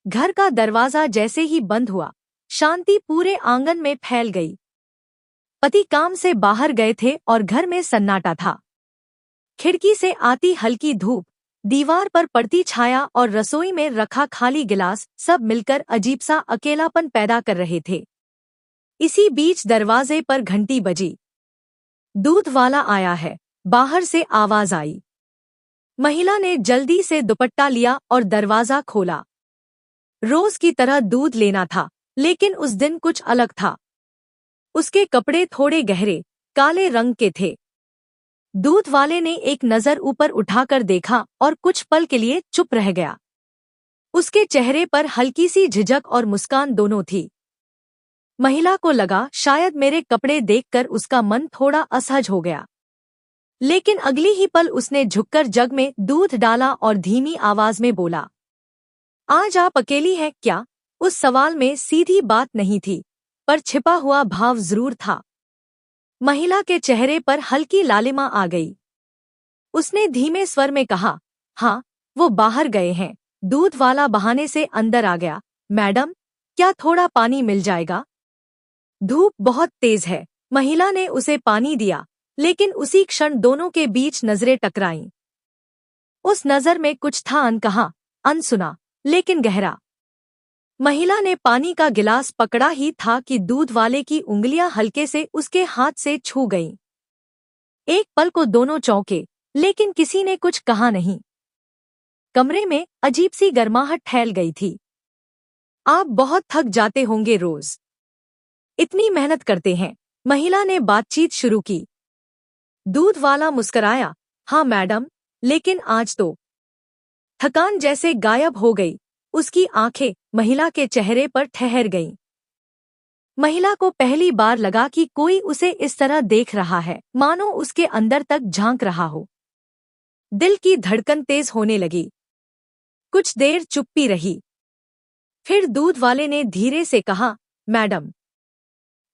घर का दरवाजा जैसे ही बंद हुआ, शांति पूरे आंगन में फैल गई। पति काम से बाहर गए थे और घर में सन्नाटा था। खिड़की से आती हल्की धूप, दीवार पर पड़ती छाया और रसोई में रखा खाली गिलास सब मिलकर अजीब सा अकेलापन पैदा कर रहे थे। इसी बीच दरवाजे पर घंटी बजी। दूध वाला आया है, बाहर से आवाज आई। महिला ने जल्दी से दुपट्टा लिया और दरवाजा खोला। रोज की तरह दूध लेना था, लेकिन उस दिन कुछ अलग था। उसके कपड़े थोड़े गहरे काले रंग के थे। दूध वाले ने एक नजर ऊपर उठाकर देखा और कुछ पल के लिए चुप रह गया। उसके चेहरे पर हल्की सी झिझक और मुस्कान दोनों थी। महिला को लगा शायद मेरे कपड़े देखकर उसका मन थोड़ा असहज हो गया, लेकिन अगली ही पल उसने झुककर जग में दूध डाला और धीमी आवाज में बोला, आज आप अकेली हैं क्या? उस सवाल में सीधी बात नहीं थी, पर छिपा हुआ भाव जरूर था। महिला के चेहरे पर हल्की लालिमा आ गई। उसने धीमे स्वर में कहा, हाँ, वो बाहर गए हैं। दूध वाला बहाने से अंदर आ गया। मैडम, क्या थोड़ा पानी मिल जाएगा? धूप बहुत तेज है। महिला ने उसे पानी दिया, लेकिन उसी क्षण दोनों के बीच नजरें टकराईं। उस नजर में कुछ था अनकहा, अनसुना, लेकिन गहरा। महिला ने पानी का गिलास पकड़ा ही था कि दूध वाले की उंगलियां हल्के से उसके हाथ से छू गईं। एक पल को दोनों चौंके, लेकिन किसी ने कुछ कहा नहीं। कमरे में अजीब सी गर्माहट फैल गई थी। आप बहुत थक जाते होंगे रोज, इतनी मेहनत करते हैं। महिला ने बातचीत शुरू की। दूध वाला मुस्कराया, हाँ मैडम, लेकिन आज तो। थकान जैसे गायब हो गई। उसकी आंखें महिला के चेहरे पर ठहर गईं। महिला को पहली बार लगा कि कोई उसे इस तरह देख रहा है, मानो उसके अंदर तक झांक रहा हो। दिल की धड़कन तेज होने लगी। कुछ देर चुप्पी रही। फिर दूध वाले ने धीरे से कहा, मैडम,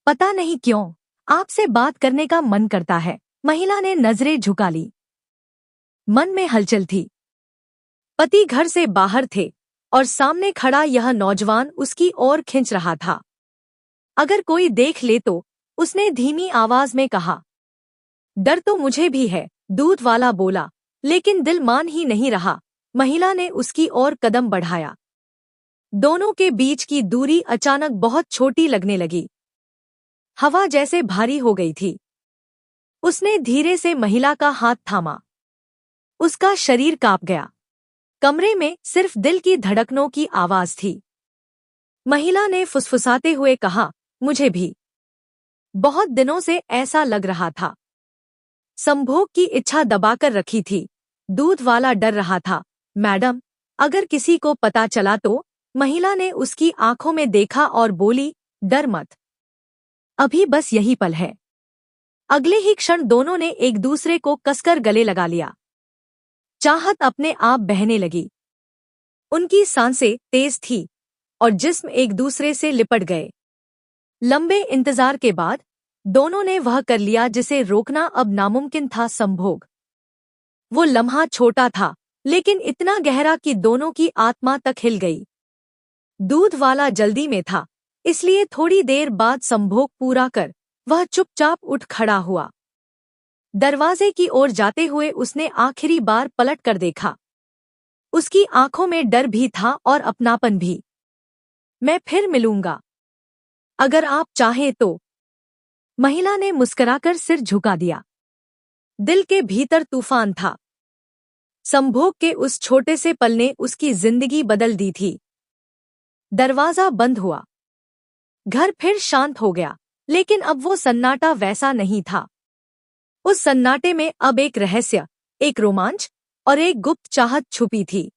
पता नहीं क्यों आपसे बात करने का मन करता है। महिला ने नजरें झुका ली। मन में हलचल थी। पति घर से बाहर थे और सामने खड़ा यह नौजवान उसकी ओर खिंच रहा था। अगर कोई देख ले तो, उसने धीमी आवाज में कहा। डर तो मुझे भी है, दूध वाला बोला, लेकिन दिल मान ही नहीं रहा। महिला ने उसकी ओर कदम बढ़ाया। दोनों के बीच की दूरी अचानक बहुत छोटी लगने लगी। हवा जैसे भारी हो गई थी। उसने धीरे से महिला का हाथ थामा। उसका शरीर कांप गया। कमरे में सिर्फ दिल की धड़कनों की आवाज थी। महिला ने फुसफुसाते हुए कहा, मुझे भी बहुत दिनों से ऐसा लग रहा था। संभोग की इच्छा दबाकर रखी थी। दूध वाला डर रहा था। मैडम, अगर किसी को पता चला तो? महिला ने उसकी आंखों में देखा और बोली, डर मत, अभी बस यही पल है। अगले ही क्षण दोनों ने एक दूसरे को कसकर गले लगा लिया। चाहत अपने आप बहने लगी। उनकी सांसें तेज थी और जिस्म एक दूसरे से लिपट गए। लंबे इंतजार के बाद दोनों ने वह कर लिया जिसे रोकना अब नामुमकिन था, संभोग। वो लम्हा छोटा था, लेकिन इतना गहरा कि दोनों की आत्मा तक हिल गई। दूध वाला जल्दी में था, इसलिए थोड़ी देर बाद संभोग पूरा कर वह चुपचाप उठ खड़ा हुआ। दरवाजे की ओर जाते हुए उसने आखिरी बार पलट कर देखा। उसकी आंखों में डर भी था और अपनापन भी। मैं फिर मिलूंगा, अगर आप चाहें तो। महिला ने मुस्कुराकर सिर झुका दिया। दिल के भीतर तूफान था। संभोग के उस छोटे से पल ने उसकी जिंदगी बदल दी थी। दरवाजा बंद हुआ। घर फिर शांत हो गया, लेकिन अब वो सन्नाटा वैसा नहीं था। उस सन्नाटे में अब एक रहस्य, एक रोमांच और एक गुप्त चाहत छुपी थी।